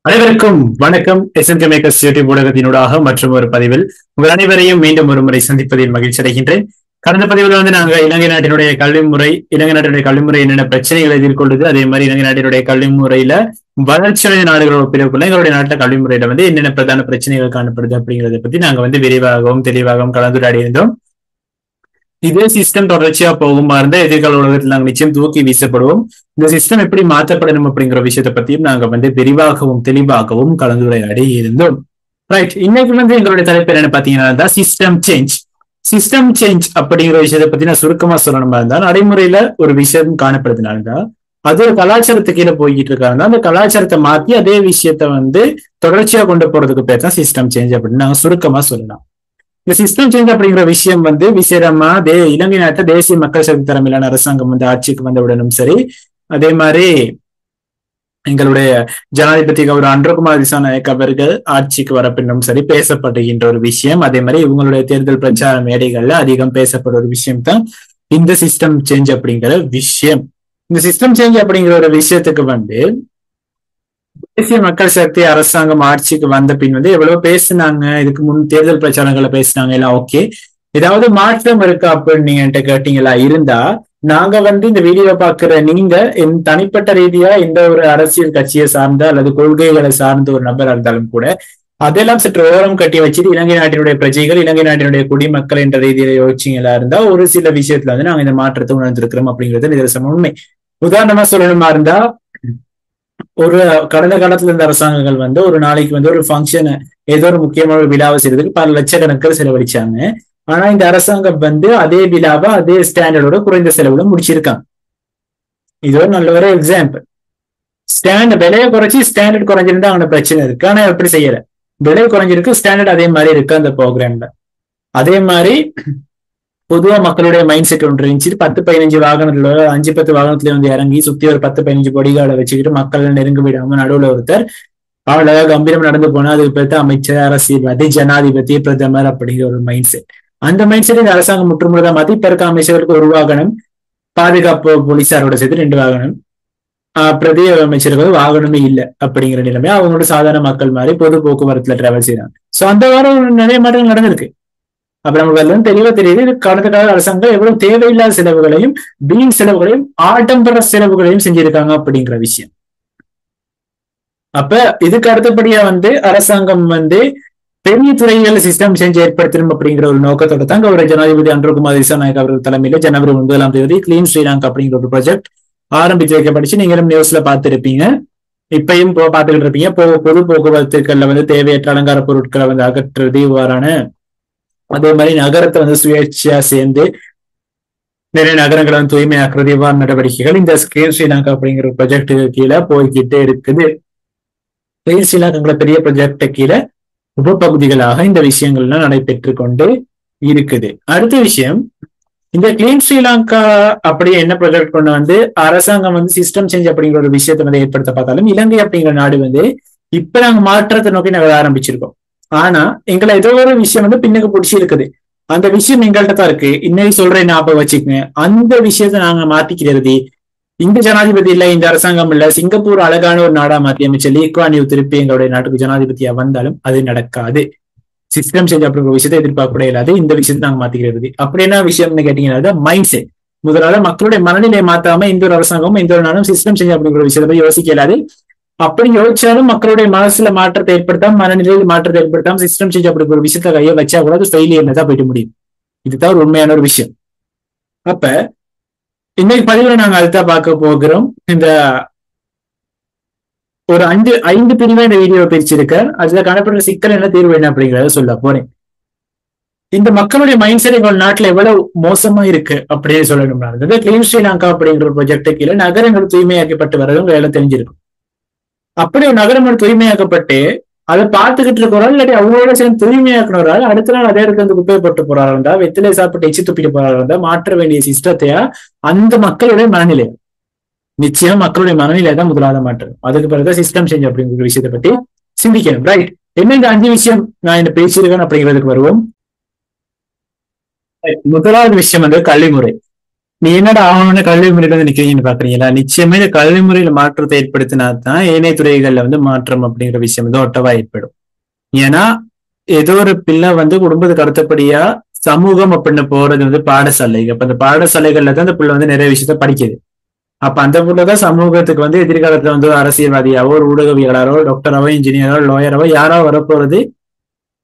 அனைவருக்கும் வணக்கம். SNK makers YouTube ஊடகத்தினூடாக மற்றும் ஒரு பதிவில் உங்கள் அனைவரையும் மீண்டும் ஒரு முறை சந்திப்பதில் மகிழ்ச்சி அடைகின்றேன். கடந்த பதிவில் நாங்க இலங்கை நாட்டினுடைய கல்விமுறை என்னென்ன பிரச்சனைகளை எதிர்கொள்ளுது, அதே மாதிரி இலங்கை நாட்டினுடைய கல்வி முறையில வளர்ச்சியடைந்த நாடுகளோட ஒப்பிடக்குள்ள எங்களுடைய நாட்டில் கல்வி முறையில என்னென்ன பிரதான பிரச்சனைகள் காணப்படுது அப்படிங்கிறத பத்தி நாங்க விரிவாகவும் தெளிவாகவும் கலந்துரையாடி இருந்தோம். இதே சிஸ்டம் தொடர்ச்சியா போகுமா இருந்தா எதிர்கால உலகத்தில் நாங்கள் நிச்சயம் தூக்கி வீசப்படுவோம். இந்த சிஸ்டம் எப்படி மாற்றப்படணும் அப்படிங்கிற விஷயத்தை பத்தியும் நாங்க விரிவாகவும் தெளிவாகவும் கலந்துரையாடி இருந்தோம். ரைட், இன்னைக்கு எங்களுடைய தலைப்பு என்ன பாத்தீங்கன்னா சிஸ்டம் சேஞ்ச் அப்படிங்கிற விஷயத்தை பத்தி நான் சுருக்கமா சொல்லணுமா இருந்தா, நடைமுறையில ஒரு விஷயம் காணப்படுதுனால்தான் அது ஒரு கலாச்சாரத்து கீழே போய்கிட்டு இருக்காங்க. அந்த கலாச்சாரத்தை மாத்தி அதே விஷயத்த தொடர்ச்சியா கொண்டு போறதுக்கு பேர் தான் சிஸ்டம் சேஞ்ச் அப்படின்னு நாங்க சுருக்கமா சொல்லலாம். இந்த சிஸ்டம் சேஞ்ச் அப்படிங்கிற விஷயம் விசேடமா இலங்கை நாட்டை தேசிய மக்கள் சக்தி தலைமையிலான அரசாங்கம் ஆட்சிக்கு வந்தவுடனும் சரி, அதே மாதிரி எங்களுடைய ஜனாதிபதி கௌரவ அன்றகுமார் திசாநாயக்க அவர்கள் ஆட்சிக்கு வரப்பின்னும் சரி பேசப்படுகின்ற ஒரு விஷயம். அதே மாதிரி இவங்களுடைய தேர்தல் பிரச்சார மேடைகள்ல அதிகம் பேசப்படுற ஒரு விஷயம் தான் இந்த சிஸ்டம் சேஞ்ச் அப்படிங்கிற விஷயம். இந்த சிஸ்டம் சேஞ்ச் அப்படிங்கிற ஒரு விஷயத்துக்கு தேசிய மக்கள் சக்தி அரசாங்கம் ஆட்சிக்கு வந்த பின் எவ்வளவு பேசினாங்க, இதுக்கு முன் தேர்தல் பிரச்சாரங்களை பேசினாங்க எல்லாம் ஓகே. ஏதாவது மாற்றம் இருக்கா அப்படின்னு நீங்க என்கிட்ட கேட்டீங்களா? இருந்தா நாங்க இந்த வீடியோ பாக்குற நீங்க தனிப்பட்ட ரீதியா எந்த ஒரு அரசியல் கட்சியை சார்ந்த அல்லது கொள்கைகளை சார்ந்த ஒரு நபரா இருந்தாலும் கூட அதெல்லாம் சற்று ஓரம் கட்டி வச்சுட்டு இலங்கை நாட்டினுடைய பிரஜைகள், இலங்கை நாட்டினுடைய குடிமக்கள் என்ற ரீதியில யோசிச்சீங்களா இருந்தா ஒரு சில விஷயத்துல நாங்க இந்த மாற்றத்தை உணர்ந்திருக்கிறோம் அப்படிங்கிறது நிதர்சனம் உண்மை. உதாரணமா சொல்லணுமா இருந்தா, ஒரு கடந்த காலத்துல இருந்த அரசாங்கங்கள் ஒரு நாளைக்கு ஒரு ஃபங்க்ஷன் ஏதோ ஒரு முக்கியமான ஒரு விழாவை செய்யறதுக்கு பல லட்சக்கணக்கில் செலவழிச்சாங்க. ஆனா இந்த அரசாங்கம் அதே விழாவை அதே ஸ்டாண்டர்டோட குறைந்த செலவுல முடிச்சிருக்காங்க. இது ஒரு நல்ல ஒரு எக்ஸாம்பிள். விலையை குறைச்சி ஸ்டாண்டர்ட் குறைஞ்சிருந்தா அவங்க பிரச்சனை இருக்கு. ஆனா எப்படி செய்யற, விலை குறைஞ்சிருக்கு, ஸ்டாண்டர்ட் அதே மாதிரி இருக்கு அந்த ப்ரோக்ராம்ல. அதே மாதிரி பொதுவா மக்களுடைய மைண்ட் செட் ஒன்று இருந்துச்சு. 10-15 வாகனத்துல 5-10 வாகனத்துல இறங்கி சுத்தி ஒரு 10-15 பொடிகார்டை வச்சுக்கிட்டு மக்கள் நெருங்க விடாம நடுவுல ஒருத்தர் அவ்வளவு கம்பீரம் நடந்து போனா அதுக்கு பேர்த்து அமைச்சர், அரசியல்வாதி, ஜனாதிபதி, பிரதமர் அப்படிங்கிற ஒரு மைண்ட் செட். அந்த மைண்ட் செட் இந்த அரசாங்கம் முற்றுமுழுதா மாத்தி இப்ப இருக்க அமைச்சர்களுக்கு ஒரு வாகனம், பாதுகாப்பு போலீசாரோட சேர்த்து 2 வாகனம், பிரதி அமைச்சர்கள் வாகனமே இல்லை அப்படிங்கிற நிலைமை. அவங்களோட சாதாரண மக்கள் மாதிரி பொது போக்குவரத்துல டிராவல் செய்யறாங்க. சோ அந்த வாரம் நிறைய மாற்றங்கள் நடந்திருக்கு. அப்ப நமக்கு அதுல தெளிவா தெரியுது கடந்த கால அரசாங்கம் எவ்வளவு தேவையில்லாத செலவுகளையும் வீண் செலவுகளையும் ஆடம்பர செலவுகளையும் செஞ்சிருக்காங்க அப்படிங்கிற விஷயம். அப்ப இதுக்கு அடுத்தபடியா அரசாங்கம் பெரிய துறைகள் சிஸ்டம் சேஞ்ச் ஏற்படுத்தணும் அப்படிங்கிற ஒரு நோக்கத்தோட தாங்க ஒரு ஜனாதிபதி அன்றகுமார் திசாநாயக்க அவர்கள் தலைமையில ஜனவரி 9 கிளீன் ஸ்ரீலங்கா அப்படிங்கிற ஒரு ப்ராஜெக்ட் ஆரம்பித்து வைக்கப்பட்டுச்சு. நீங்களும் நியூஸ்ல பார்த்திருப்பீங்க, இப்பயும் பார்த்துக்கிட்டு இருப்பீங்க. பொது போக்குவரத்துக்கள்ல தேவையற்ற அலங்கார பொருட்களை அகற்றுறது இவ்வாறான, அதே மாதிரி நகரத்தை சுயேட்சையா சேர்ந்து நிறைய நகரங்களை தூய்மையாக்குறது இவ்வாறு நடவடிக்கைகள் இந்த கிளீன் ஸ்ரீலங்கா அப்படிங்கிற ப்ராஜெக்டுக்கு கீழே போய்கிட்டே இருக்குது. கிளீன் ஸ்ரீலங்கா பெரிய ப்ராஜெக்ட் கீழே உபபகுதிகளாக இந்த விஷயங்கள்லாம் நடைபெற்று கொண்டு இருக்குது. அடுத்த விஷயம், இந்த கிளீன் ஸ்ரீலங்கா அப்படியே என்ன ப்ராஜெக்ட் கொண்டு அரசாங்கம் சிஸ்டம் சேஞ்ச் அப்படிங்கிற ஒரு விஷயத்தை ஏற்படுத்த பார்த்தாலும் இலங்கை அப்படிங்கிற நாடு இப்ப நாங்க மாற்றத்தை நோக்கி நகர ஆரம்பிச்சிருக்கோம். ஆனா எங்களை ஏதோ ஒரு விஷயம் பின்னுக்கு பிடிச்சி இருக்குது. அந்த விஷயம் எங்கள்கிட்ட தான் இருக்கு. இன்னைக்கு சொல்றேன், ஞாபகம் வச்சுக்கங்க. அந்த விஷயத்த நாங்க மாத்திக்கிறது இந்த ஜனாதிபதி இல்ல, இந்த அரசாங்கம் இல்ல, சிங்கப்பூர் அழகான ஒரு நாடா மாத்தி அமைச்சர் லீ குவான் யூ திருப்பி எங்களுடைய நாட்டுக்கு ஜனாதிபதியா வந்தாலும் அது நடக்காது. சிஸ்டம் சேஞ்ச் அப்படிங்கிற விஷயத்தை எதிர்பார்க்க இல்லாது இந்த விஷயத்தை நாங்க மாத்திக்கிறது. அப்படி என்ன விஷயம்னு கேட்டீங்கன்னா மைண்ட் செட். முதலாவது மக்களுடைய மனநிலையை மாத்தாம இந்த ஒரு அரசாங்கமும் இந்த ஒரு நாளும் சிஸ்டம் சேஞ்ச் அப்படிங்கிற விஷயத்தை போய் யோசிக்க இயலாது. அப்படி யோசிச்சாலும் மக்களுடைய மனசுல மாற்றத்தை ஏற்படுத்தாம, மனநிலையில் மாற்றத்தை ஏற்படுத்தாம சிஸ்டம் சேஞ்ச் அப்படிங்கிற ஒரு விஷயத்த கையை வச்சா கூட அது ஃபெயிலியர்ல தான் போயிட்டு முடியும். இதுதான் ஒரு உண்மையான ஒரு விஷயம். அப்ப இன்னைக்கு பதிவுல நாங்க அதுதான் பார்க்க போகிறோம். இந்த ஒரு 5 பிரிவா இந்த வீடியோ பிரிச்சிருக்கேன். அதுல காணப்படுற சிக்கல் என்ன, தீர்வு என்ன அப்படிங்கிறத சொல்ல போறேன். இந்த மக்களுடைய மைண்ட் செட் எங்கள் நாட்டுல எவ்வளவு மோசமா இருக்கு அப்படின்னு சொல்லணும்னா, கிளீன் ஸ்ரீலங்கா அப்படிங்கிற ப்ராஜெக்ட் கீழே நகரங்கள் தூய்மையாக்கப்பட்டு வர்றது உங்க எல்லாம் தெரிஞ்சிருக்கும். அப்படி ஒரு நகரம் தூய்மையாக்கப்பட்டு அதை பார்த்துக்கிட்டு இருக்கிறாள், இல்லாட்டி அவங்களோட சேர்ந்து தூய்மையாக்கினவரால் அடுத்த நாள் அதே இடத்துல குப்பை போட்டு போறாரு இருந்தா, வெத்திலை சாப்பிட்டு எச்சி துப்பிட்டு போறாரு இருந்தா, மாற்ற வேண்டிய சிஸ்டத்தையா அந்த மக்களுடைய மனநிலை. நிச்சயம் மக்களுடைய மனநிலை தான் முதலாவது மாற்றம். அதுக்கு பிறகுதான் சிஸ்டம் சேஞ்ச் அப்படிங்கிற விஷயத்தை பத்தி சிந்திக்கணும். ரைட், என்ன இந்த 5 விஷயம் நான் என்ன பேசியிருக்கேன் அப்படிங்கிறதுக்கு வருவோம். முதலாவது விஷயம் கல்வி முறை. நீ என்னடா ஆகணும்னு கல்வி முறையில வந்து நிக்கிறீங்கன்னு பாக்குறீங்களா? நிச்சயமா இந்த கல்வி முறையில மாற்றத்தை ஏற்படுத்தினா தான் ஏனைய துறைகள்ல வந்து மாற்றம் அப்படிங்கிற விஷயம் வந்து ஒட்டவா ஏற்படும். ஏன்னா ஏதோ ஒரு பிள்ளை வந்து குடும்பத்துக்கு அடுத்தபடியா சமூகம் அப்படின்னு போறது வந்து பாடசாலை. அப்ப அந்த பாடசாலைகள்ல தான் அந்த பிள்ளை வந்து நிறைய விஷயத்த படிக்குது. அப்ப அந்த புள்ளதான் சமூகத்துக்கு வந்து எதிர்காலத்துல வந்து அரசியல்வாதியாவோ ஒரு ஊடகவியலாளரோ டாக்டராவோ இன்ஜினியரோ லாயராவோ யாரோ வரப்போறது.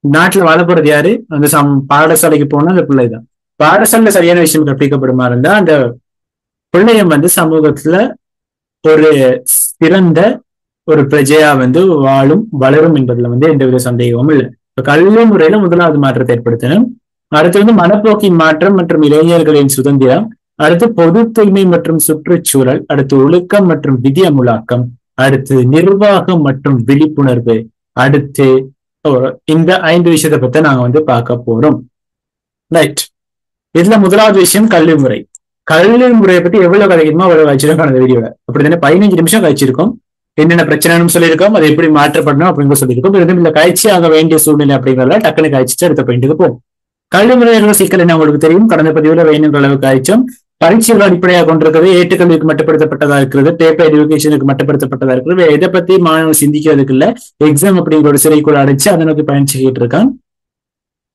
நாட்டுல வாழ போறது யாரு? அந்த பாடசாலைக்கு போனா அந்த பிள்ளைதான். பாடசாலையில சரியான விஷயம் கற்பிக்கப்படுமா இருந்தா அந்த பிள்ளையம் வந்து சமூகத்துல ஒரு சிறந்த ஒரு பிரஜையா வந்து வாழும் வளரும் என்பதுல வந்து எந்தவித சந்தேகமும் இல்லை. இப்ப கல்வி முறையில முதலாவது மாற்றத்தை ஏற்படுத்தணும். அடுத்து வந்து மனப்போக்கின் மாற்றம் மற்றும் இளைஞர்களின் சுதந்திரம். அடுத்து பொது தூய்மை மற்றும் சுற்றுச்சூழல். அடுத்து ஒழுக்கம் மற்றும் விதி அமுலாக்கம். அடுத்து நிர்வாகம் மற்றும் விழிப்புணர்வு. அடுத்து இந்த 5 விஷயத்தை பத்தி நாங்க வந்து பார்க்க போறோம். ரைட். இதுல முதலாவது விஷயம் கல்வி முறை. கல்வி முறையை பத்தி எவ்வளவு கதைக்குமோ அவ்வளவு வச்சிருக்கோம் அந்த வீடியோல. அப்படித்தானே 15 நிமிஷம் கழிச்சிருக்கோம். என்னென்ன பிரச்சனைன்னு சொல்லியிருக்கோம், அதை எப்படி மாற்றப்படணும் அப்படின்னு சொல்லியிருக்கோம். இதுவும் இல்ல காய்ச்சி ஆக வேண்டிய சூழ்நிலை அப்படிங்கிறத டக்குனு காய்ச்சிட்டு அடுத்த பாயிண்ட்டுக்கு போகும். கல்வி முறையில் சிக்கல் என்ன உங்களுக்கு தெரியும். கடந்த பதிவுல வேணுங்கிற அளவு காய்ச்சோம். பரீட்சைகள் அடிப்படையாக கொண்டிருக்கிறது, ஏற்றுக்கல்விக்கு மட்டுப்படுத்தப்பட்டதா இருக்கிறது, பேப்பர் எஜுகேஷனுக்கு மட்டுப்படுத்தப்பட்டதா இருக்கிறது. எதை பத்தி மாணவன் சிந்திக்கிறதுக்கு இல்ல, எக்ஸாம் அப்படிங்கிற ஒரு சிறைக்குள்ள அடைச்சு அதை நோக்கி பயணிச்சுக்கிட்டு இருக்கான்.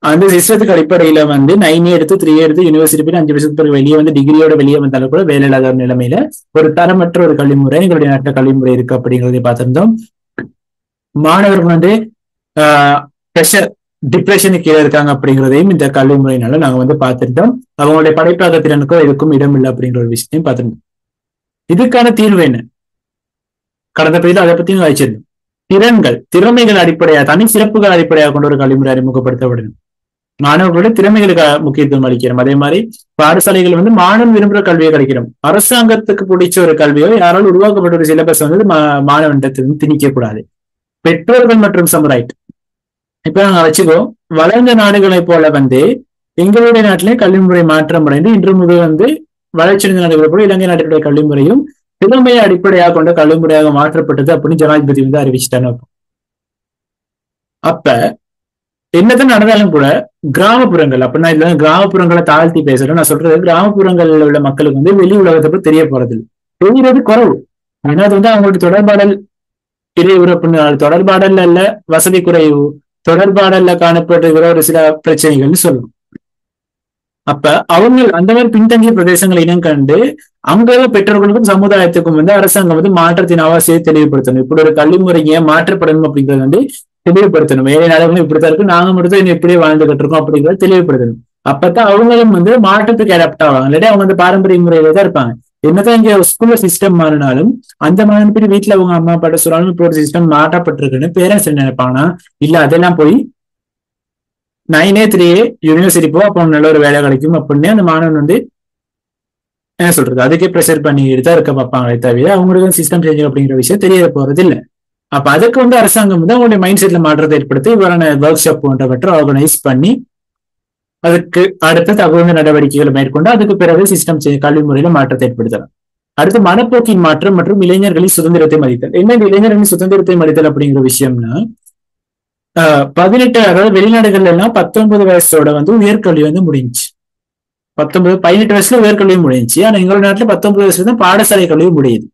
அந்த சிஸ்டத்துக்கு அடிப்படையில வந்து 9 எடுத்து 3 எடுத்து யூனிவர்சிட்டி போய் 5 வருஷத்துக்கு பிறகு வெளியே வந்து டிகிரியோட வெளியே வந்தாலும் கூட வேலை இல்லாத நிலைமையில ஒரு தரமற்ற ஒரு கல்விமுறை எங்களுடைய நாட்டில் கல்விமுறை இருக்கு அப்படிங்கிறதை பார்த்திருந்தோம். மாணவர்கள் வந்து ப்ரெஷர் டிப்ரெஷனுக்கு கீழே இருக்காங்க அப்படிங்கிறதையும் இந்த கல்வி முறையினால நாங்க வந்து பார்த்துட்டோம். அவங்களுடைய படைப்பாக்க திறனுக்கும் இதுக்கும் இடம் இல்லை அப்படிங்கிற ஒரு விஷயத்தையும் பார்த்துருந்தோம். இதுக்கான தீர்வு என்ன? கடந்த பதில அதை பத்தியும் வச்சிருந்தோம். திறமைகள் அடிப்படையாக தனி சிறப்புகள் அடிப்படையாக கொண்ட ஒரு கல்விமுறை அறிமுகப்படுத்தப்படணும். மாணவர்களுடைய திறமைகளுக்கு முக்கியத்துவம் அளிக்கிறோம். அதே மாதிரி பாடசாலைகள் வந்து மாணவன் விரும்புகிற கல்வியை கிடைக்கிறோம். அரசாங்கத்துக்கு பிடிச்ச ஒரு கல்வியோ யாராலும் உருவாக்கப்பட்ட ஒரு சிலபஸ் வந்து மாணவனிடத்திலிருந்து திணிக்க கூடாது. பெற்றோர்கள் மற்றும் சமுதாயம் இப்ப நாங்க வச்சுக்கோ, வளர்ந்த நாடுகளை போல வந்து எங்களுடைய நாட்டிலே கல்வி முறை மாற்றம் அடைந்து இன்று முதல் வந்து வளர்ச்சியடைந்த நாடுகளை போல இலங்கை நாட்டினுடைய கல்வி முறையும் திறமையை அடிப்படையாக கொண்ட கல்வி முறையாக மாற்றப்பட்டது அப்படின்னு ஜனாதிபதி வந்து அறிவிச்சுட்டானு. அப்ப என்னதான் நடந்தாலும் கூட கிராமப்புறங்கள் அப்படின்னா இல்ல கிராமப்புறங்களை தாழ்த்தி பேசுறேன். நான் சொல்றது கிராமப்புறங்களில் உள்ள மக்களுக்கு வந்து வெளி உலகத்தை பத்தி தெரிய போறது இல்லை, தெரிகிறது குறைவு. ஏன்னா அது வந்து அவங்களுக்கு தொடர்பாடல் இடையூறு அப்படின்னு தொடர்பாடல்ல இல்ல வசதி குறைவு, தொடர்பாடல்ல காணப்படுகிற ஒரு சில பிரச்சனைகள்னு சொல்லணும். அப்ப அவங்க அந்த மாதிரி பின்தங்கிய பிரதேசங்களை இனம் கண்டு அங்க பெற்றோர்களுக்கும் சமுதாயத்துக்கும் வந்து அரசாங்கம் வந்து மாற்றத்தின் அவசியத்தை தெளிவுபடுத்தணும். இப்படி ஒரு கல்வி முறை ஏன் மாற்றப்படணும் அப்படிங்கிறது வந்து தெளிவுபடுத்தணும். வேலை நாடுகளும் இப்படித்தான் இருக்கு, நாங்க மட்டும் இன்னும் இப்படியே வாழ்ந்துகிட்டு இருக்கோம் அப்படிங்கிறத தெளிவுபடுத்தணும். அப்பதான் அவங்களும் வந்து மாற்றத்துக்கு அடாப்ட் ஆவாங்க. இல்லாட்டி அவங்க வந்து பாரம்பரிய முறையில தான் இருப்பாங்க. என்னதான் இங்க ஸ்கூல்ல சிஸ்டம் மாறினாலும் அந்த மாதிரி வீட்டுல அவங்க அம்மா அப்பாட்ட சொன்னாலும் இப்போ ஒரு சிஸ்டம் மாற்றப்பட்டிருக்குன்னு பேரண்ட்ஸ் என்ன நினைப்பாங்கன்னா, இல்ல அதெல்லாம் போய் 9A 3A யூனிவர்சிட்டி போ, அப்போ நல்ல ஒரு வேலை கிடைக்கும் அப்படின்னு அந்த மாணவன் வந்து என்ன சொல்றது அதுக்கே ப்ரெஷர் பண்ணிட்டு தான் இருக்க பார்ப்பாங்களே தவிர அவங்களுக்கு சிஸ்டம் சேஞ்ச் அப்படிங்கிற விஷயம் தெரிய போறது இல்லை. அப்ப அதுக்கு வந்து அரசாங்கம் வந்து அவங்களுடைய மைண்ட் செட்ல மாற்றத்தை ஏற்படுத்தி இவரான ஒர்க் ஷாப் போன்றவற்றை ஆர்கனைஸ் பண்ணி அதுக்கு அடுத்த தகுந்த நடவடிக்கைகளை மேற்கொண்டு அதுக்கு பிறகு சிஸ்டம் கல்வி முறையில மாற்றத்தை ஏற்படுத்தலாம். அடுத்து மனப்போக்கின் மாற்றம் மற்றும் இளைஞர்களின் சுதந்திரத்தை மதித்தல். என்ன இந்த இளைஞர்களின் சுதந்திரத்தை மதித்தல் அப்படிங்கிற விஷயம்னா 18 அதாவது வெளிநாடுகள்ல எல்லாம் 19 வயசோட வந்து உயர்கல்வி வந்து முடிஞ்சுச்சு. 18 வயசுல உயர்கல்வி முடிஞ்சுச்சு. ஆனா எங்களோட நாட்டுல 19 வயசுல தான் பாடசாலை கல்வி முடியுது.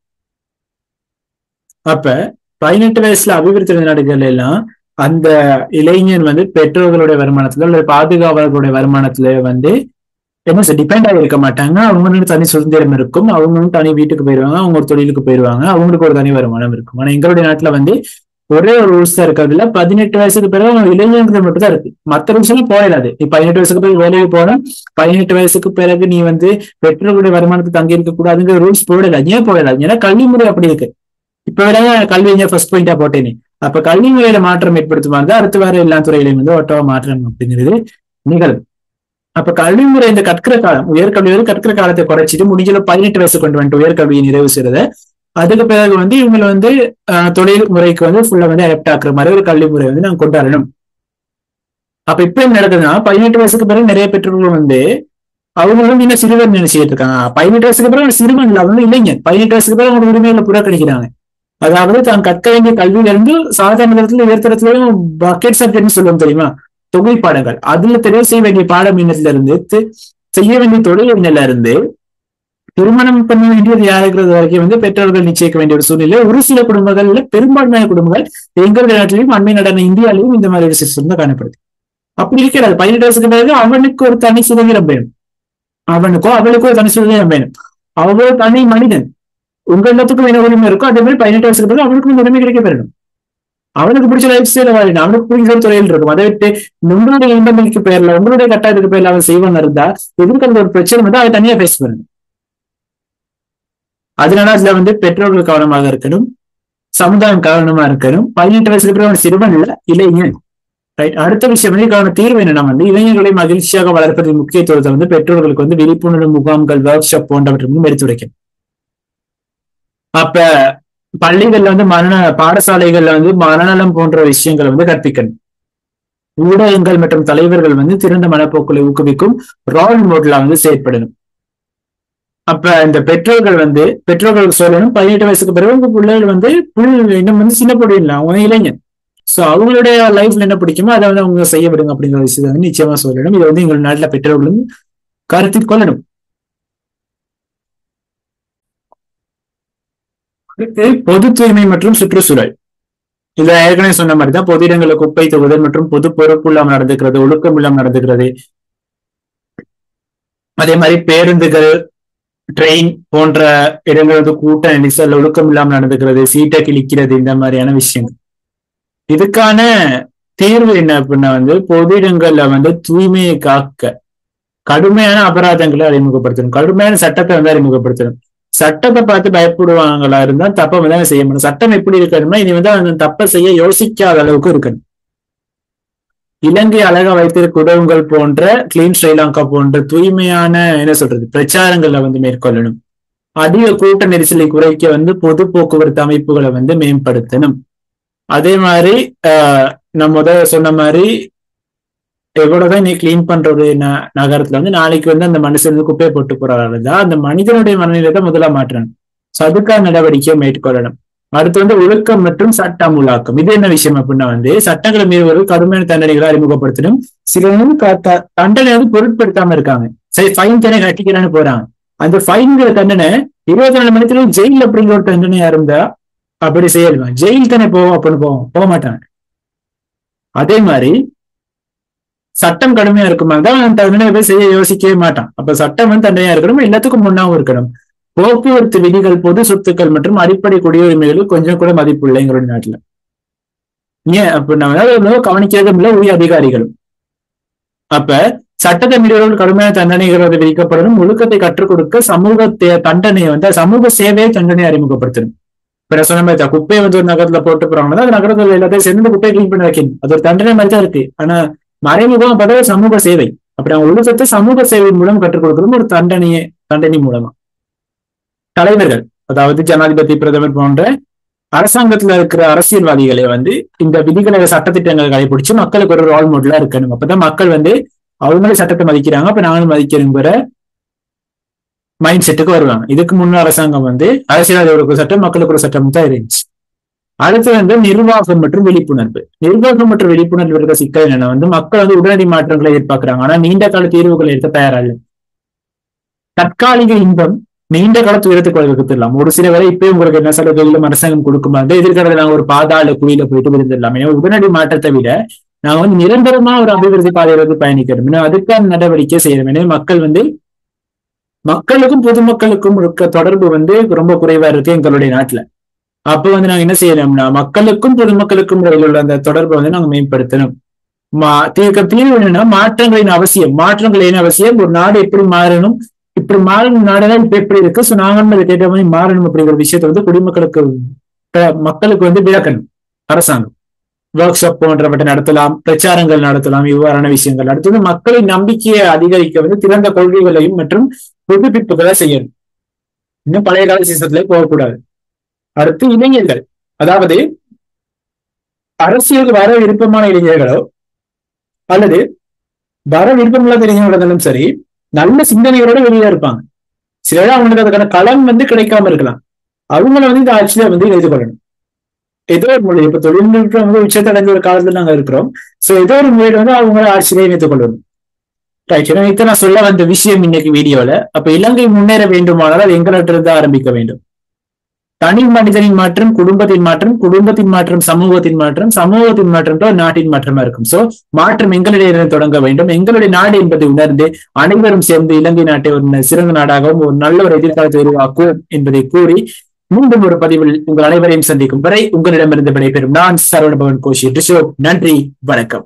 அப்ப 18 வயசுல அபிவிருத்தி நாடுகள் எல்லாம் அந்த இளைஞர் வந்து பெற்றோர்களுடைய வருமானத்துல அல்லது பாதுகாவலர்களுடைய வருமானத்துல வந்து என்ன டிபெண்ட் ஆகி இருக்க மாட்டாங்க. அவங்களுக்கு தனி சுதந்திரம் இருக்கும், அவங்களும் தனி வீட்டுக்கு போயிருவாங்க, அவங்க ஒரு தொழிலுக்கு போயிருவாங்க, அவங்களுக்கு ஒரு தனி வருமானம் இருக்கும். ஆனா எங்களுடைய நாட்டுல வந்து ஒரே ஒரு ரூல்ஸ் தான் இருக்கிறதுல 18 வயசுக்கு பிறகு அவங்க இளைஞர்கள் மட்டும் தான் இருக்கு. மற்ற ரூல்ஸ் எல்லாம் போயிடாது. நீ 18 வயசுக்கு பிறகு வேலைக்கு போனா 18 வயசுக்கு பிறகு நீ வந்து பெற்றோர்களுடைய வருமானத்தை தங்கி இருக்க கூடாதுங்கிற ரூல்ஸ் போயிடலாம். ஏன் போயிடலாம்? ஏன்னா கல்வி முறை அப்படி இருக்கு. இப்ப வேற கல்வி ஃபர்ஸ்ட் பாயிண்டா போட்டேனே. அப்ப கல்வி முறையில மாற்றம் ஏற்படுத்துமாறு அடுத்து வேற எல்லா துறையிலையும் வந்து ஒட்டவா மாற்றம் அப்படிங்கிறது நிகழும். அப்ப கல்வி முறை இந்த கற்கிற காலம் உயர்கல்வி வந்து கற்கிற காலத்தை குறைச்சிட்டு முடிஞ்சல 18 வயசு கொண்டு வந்துட்டு உயர்கல்வியை நிறைவு செய்யறத அதுக்கு பிறகு வந்து இவங்களை வந்து தொழில் முறைக்கு வந்து ஃபுல்லா வந்து அடாப்ட் ஆக்குற மாதிரி ஒரு கல்வி முறை வந்து நாங்க கொண்டு வரணும். அப்ப இப்ப என்ன நடக்குதுன்னா 18 வயசுக்கு பிறகு நிறைய பெற்றோர்கள் வந்து அவங்க வந்து இன்னும் சிறுவன் நினைச்சிட்டு இருக்காங்க. 18 வயசுக்கு பிறகு சிறுவன் இல்லை, அவங்க இளைஞர். 18 வயசுக்கு பிறகு அவங்க உரிமையில புறக்கணிக்கிறாங்க. அதாவது தான் கற்க வேண்டிய கல்வியில இருந்து சாதாரண தரத்துல உயர்தரத்துலயும் பக்கெட் சப்ஜெக்ட்னு சொல்லுவோம் தெரியுமா, தொகுதி பாடங்கள். அதுல தெரிவு செய்ய வேண்டிய பாடம் எண்ணத்துல இருந்து செய்ய வேண்டிய தொழில் எண்ணில இருந்து திருமணம் பண்ண வேண்டியது யாருக்கிறது வரைக்கும் வந்து பெற்றோர்கள் நிச்சயிக்க வேண்டிய ஒரு சூழ்நிலை. ஒரு சில குடும்பங்கள்ல, பெரும்பான்மையான குடும்பங்கள் எங்களுடைய நாட்டிலையும் அண்மை நடன இந்தியாவிலையும் இந்த மாதிரி ஒரு சிஸ்டம் தான் காணப்படுது. அப்படி இருக்கிறது. 18 வயசுக்கு பிறகு அவனுக்கு ஒரு தனி சுதந்திரம் வேணும், அவனுக்கோ அவளுக்கோ ஒரு தனி சுதந்திரம் வேணும். அவ்வளவு தனி மனிதன். உங்க எல்லாத்துக்கும் என்ன உரிமை இருக்கோ அதே மாதிரி 18 வயசுக்கு பிறகு அவனுக்கும் உரிமை கிடைக்க பெறணும். அவனுக்கு பிடிச்ச லைஃப் ஸ்டைல வாழணும், அவனுக்கு பிடிச்ச தொழில் இருக்கும். அதை விட்டு உங்களுடைய இன்பமிக்கு பேர்ல, உங்களுடைய கட்டாயத்துக்கு பேர்ல அவன் செய்வான் இருந்தா எதிர்க்கிறது ஒரு பிரச்சனை வந்து அதை தனியா பேச பண்ணணும். அதனால அதுல வந்து பெற்றோர்கள் கவனமாக இருக்கணும், சமுதாயம் கவனமா இருக்கணும். 18 வயசுக்கு பிறகு அவன் சிறுவன் இல்ல, இளைஞன். ரைட். அடுத்த விஷயம் வந்து இதுக்கான தீர்வு என்னன்னா வந்து இளைஞர்களை மகிழ்ச்சியாக வளர்ப்பதின் முக்கியத்துவத்தை வந்து பெற்றோர்களுக்கு வந்து விழிப்புணர்வு முகாம்கள், ஒர்க் ஷாப் போன்றவற்றை வந்து எடுத்துரைக்கணும். அப்ப பள்ளிகள்ல வந்து பாடசாலைகள்ல வந்து மனநலம் போன்ற விஷயங்களை வந்து கற்பிக்கணும். ஊடகங்கள் மற்றும் தலைவர்கள் வந்து திறந்த மனப்போக்களை ஊக்குவிக்கும் ரோல் மாடலா வந்து செயற்படணும். அப்ப இந்த பெற்றோர்கள் சொல்லணும், 18 வயசுக்கு பிறகு உங்க பிள்ளைகள் வந்து இன்னும் வந்து சின்ன பிள்ளைங்களா, அவங்க இளைஞன். சோ அவங்களுடைய லைஃப்ல என்ன பிடிக்குமோ அதை வந்து அவங்க செய்ய விடுங்க அப்படிங்கிற விஷயத்தை வந்து நிச்சயமா சொல்லணும். இதை வந்து எங்கள் நாட்டுல பெற்றோர்களும் கருத்தில் கொள்ளணும். பொது தூய்மை மற்றும் சுற்றுச்சூழல். இதுல ஏற்கனவே சொன்ன மாதிரிதான் பொது இடங்களில் குப்பை தொகுதல் மற்றும் பொது பொறுப்பு இல்லாமல் நடந்துக்கிறது, ஒழுக்கம் இல்லாமல் நடந்துக்கிறது. அதே மாதிரி பேருந்துகள், ட்ரெயின் போன்ற இடங்கள் வந்து கூட்ட நெரிசல், ஒழுக்கம் இல்லாமல் நடந்துக்கிறது, சீட்டை கிழிக்கிறது, இந்த மாதிரியான விஷயங்கள். இதுக்கான தீர்வு என்ன அப்படின்னா வந்து பொது இடங்கள்ல வந்து தூய்மையை காக்க கடுமையான அபராதங்களை அறிமுகப்படுத்தணும், கடுமையான சட்டத்தை வந்து அறிமுகப்படுத்தணும். சட்டத்தை பார்த்து பயப்படுவாங்களா இருந்தா தப்பை வந்து செய்ய முடியும். சட்டம் எப்படி இருக்கணும்னா இனி வந்து அந்த தப்பை செய்ய யோசிக்காத அளவுக்கு இருக்கணும். இலங்கை அழகா வைத்திருக்க உதவுங்கள் போன்ற, கிளீன் ஸ்ரீலங்கா போன்ற தூய்மையான பிரச்சாரங்களை வந்து மேற்கொள்ளணும். அதிக கூட்ட நெரிசலை குறைக்க வந்து பொது போக்குவரத்து அமைப்புகளை வந்து மேம்படுத்தணும். அதே மாதிரி நம்ம சொன்ன மாதிரி எவ்வளவுதான் நீ கிளீன் பண்ற ஒரு நகரத்துல வந்து நாளைக்கு வந்து அந்த மனுஷன் வந்து குப்பையை போட்டு போறாரு, அந்த மனிதனுடைய மனநிலையை முதல்ல மாற்றணும். அதுக்கான நடவடிக்கையை மேற்கொள்ளணும். அடுத்து வந்து ஒழுக்கம் மற்றும் சட்ட அமுலாக்கம். இது என்ன விஷயம் அப்படின்னா வந்து சட்டங்களை மீறுவர்கள் கடுமையான தண்டனைகளை அறிமுகப்படுத்தணும். சிலரும் தண்டனை வந்து பொருட்படுத்தாம இருக்காங்க, சரி ஃபைன் தானே கட்டிக்கிறான்னு போறாங்க. அந்த ஃபைன்கிற தண்டனை 24 மணி நேரம் ஜெயில் அப்படிங்கிற ஒரு தண்டனையா இருந்தா அப்படி செய்யலாம். ஜெயில் தானே போவோம் அப்படின்னு போக மாட்டாங்க. அதே மாதிரி சட்டம் கடுமையா இருக்குமா தான் தண்டனை போய் செய்ய யோசிக்கவே மாட்டான். அப்ப சட்டம் வந்து தண்டனையா இருக்கணும், எல்லாத்துக்கும் முன்னாவும் இருக்கணும். போக்குவரத்து விதிகள், பொது சொத்துக்கள் மற்றும் அடிப்படை குடியுரிமைகளுக்கு கொஞ்சம் கூட மதிப்பு இல்லை எங்களுடைய நாட்டுல. ஏன் அப்படின்னா கவனிக்கிறதும் இல்லை உரிய அதிகாரிகளும். அப்ப சட்டத்தை மீறவர்கள் கடுமையான தண்டனைகள் விதிக்கப்படணும். ஒழுக்கத்தை கற்றுக் கொடுக்க சமூக தண்டனையை வந்து சமூக சேவையை தண்டனை அறிமுகப்படுத்தணும். இப்ப சொன்ன மாதிரி குப்பையை வந்து ஒரு நகரத்துல போட்டு போறாங்கன்னா அந்த நகரத்துல எல்லாத்தையும் சேர்ந்து குப்பையை கிளீன் பண்ணி வைக்கணும். அது ஒரு தண்டனை மாதிரி தான் இருக்கு. ஆனா மறைமுகம் பார்த்தா சமூக சேவை. அப்படி அவங்க ஒழுக்கத்தை சமூக சேவை மூலம் கற்றுக் கொடுக்கணும், ஒரு தண்டனை மூலமா. தலைவர்கள், அதாவது ஜனாதிபதி, பிரதமர் போன்ற அரசாங்கத்துல இருக்கிற அரசியல்வாதிகளை வந்து இந்த விதிகளை, சட்டத்திட்டங்களை கடைபிடிச்சு மக்களுக்கு ஒரு ரோல் மாடலா இருக்கணும். அப்பதான் மக்கள் வந்து அவங்களே சட்டத்தை மதிக்கிறாங்க, அப்ப நாங்களும் மதிக்கிறோங்கிற மைண்ட் செட்டுக்கு வருவாங்க. இதுக்கு முன்ன அரசாங்கம் வந்து அரசியல்வாதிகளுக்கு ஒரு சட்டம், மக்களுக்கு ஒரு சட்டம் தான் இருந்துச்சு. அடுத்து வந்து நிர்வாகம் மற்றும் விழிப்புணர்வு. நிர்வாகம் மற்றும் விழிப்புணர்வு இருக்கிற சிக்கல் என்னன்னா வந்து மக்கள் வந்து உடனடி மாற்றங்களை எதிர்பார்க்கிறாங்க, ஆனா நீண்ட கால தீர்வுகளை எடுக்க தயாரா இல்லை. தற்காலிக இன்பம் நீண்ட காலத்து உயரத்துக்கு கொடுத்துடலாம். ஒரு சில வேலை இப்பயும் உங்களுக்கு என்ன சலுகைகளும் அரசாங்கம் கொடுக்குமா, எதிர்காலத்துல நாங்க ஒரு பாதாள குழியில போயிட்டு விழுந்துடலாம். ஏன்னா உடனடி மாற்றத்தை விட நாங்க வந்து நிரந்தரமா ஒரு அபிவிருத்தி பாதையில வந்து பயணிக்கணும். ஏன்னா அதுக்கான நடவடிக்கை செய்யணும். எனவே மக்களுக்கும் பொதுமக்களுக்கும் இருக்க தொடர்பு வந்து ரொம்ப குறைவா இருக்கு எங்களுடைய நாட்டுல. அப்ப வந்து நாங்க என்ன செய்யணும்னா மக்களுக்கும் பொதுமக்களுக்கும் இடையில உள்ள அந்த தொடர்பை வந்து நாங்க மேம்படுத்தணும். தீர்வு என்னன்னா மாற்றங்களின் அவசியம். ஒரு நாடு எப்படி மாறணும், இப்படி மாறணும், நாடுதான் இப்ப எப்படி இருக்கு, சோ நாங்க அதை கேட்ட மாதிரி மாறணும் அப்படிங்கிற விஷயத்த வந்து குடிமக்களுக்கு, மக்களுக்கு வந்து விளக்கணும். அரசாங்கம் ஒர்க் ஷாப் போன்றவற்றை நடத்தலாம், பிரச்சாரங்கள் நடத்தலாம், இவ்வாறான விஷயங்கள். அடுத்தது மக்களின் நம்பிக்கையை அதிகரிக்க வந்து திறந்த கொள்கைகளையும் மற்றும் புதுப்பிப்புகளை செய்யணும். இன்னும் பழைய கால சிஸ்டத்துல போகக்கூடாது. அடுத்து இளைஞர்கள், அதாவது அரசியலுக்கு வர விருப்பமான இளைஞர்களோ அல்லது வர விருப்பமில்லாத இளைஞர்களோ இருந்தாலும் சரி, நல்ல சிந்தனைகளோட வெளியே இருப்பாங்க. சில அவங்களுக்கு அதுக்கான களம் வந்து கிடைக்காம இருக்கலாம். அவங்கள வந்து இந்த ஆட்சியில வந்து எதிர்கொள்ளணும். ஏதோ ஒரு மொழி, இப்ப தொழில்நுட்பம் வந்து உச்சத்தடைஞ்ச ஒரு காலத்துல நாங்க இருக்கிறோம். சோ ஏதோ ஒரு மொழியில வந்து அவங்கள ஆட்சியிலே இணைத்துக் கொள்ளணும். ரைட். இதை நான் சொல்ல வந்த விஷயம் இன்னைக்கு வீடியோல. அப்ப இலங்கை முன்னேற வேண்டுமானால் அது எங்களிடத்திலிருந்து ஆரம்பிக்க வேண்டும். தனி மனிதனின் மாற்றம், குடும்பத்தின் மாற்றம், குடும்பத்தின் மாற்றம், சமூகத்தின் மாற்றம், சமூகத்தின் மாற்றம் தான் நாட்டின் மாற்றமா இருக்கும். சோ மாற்றம் எங்களிடையிலிருந்து தொடங்க வேண்டும். எங்களுடைய நாடு என்பதை உணர்ந்து அனைவரும் சேர்ந்து இலங்கை நாட்டை ஒரு சிறந்த நாடாகவும் ஒரு நல்ல ஒரு எதிர்காலத்தை உருவாக்குவோம் என்பதை கூறி மீண்டும் ஒரு பதிவில் உங்கள் அனைவரையும் சந்திக்கும் வரை உங்களிடமிருந்து விடைபெறும் நான் சரவணபவன் கோஷி ரிஷோ. நன்றி, வணக்கம்.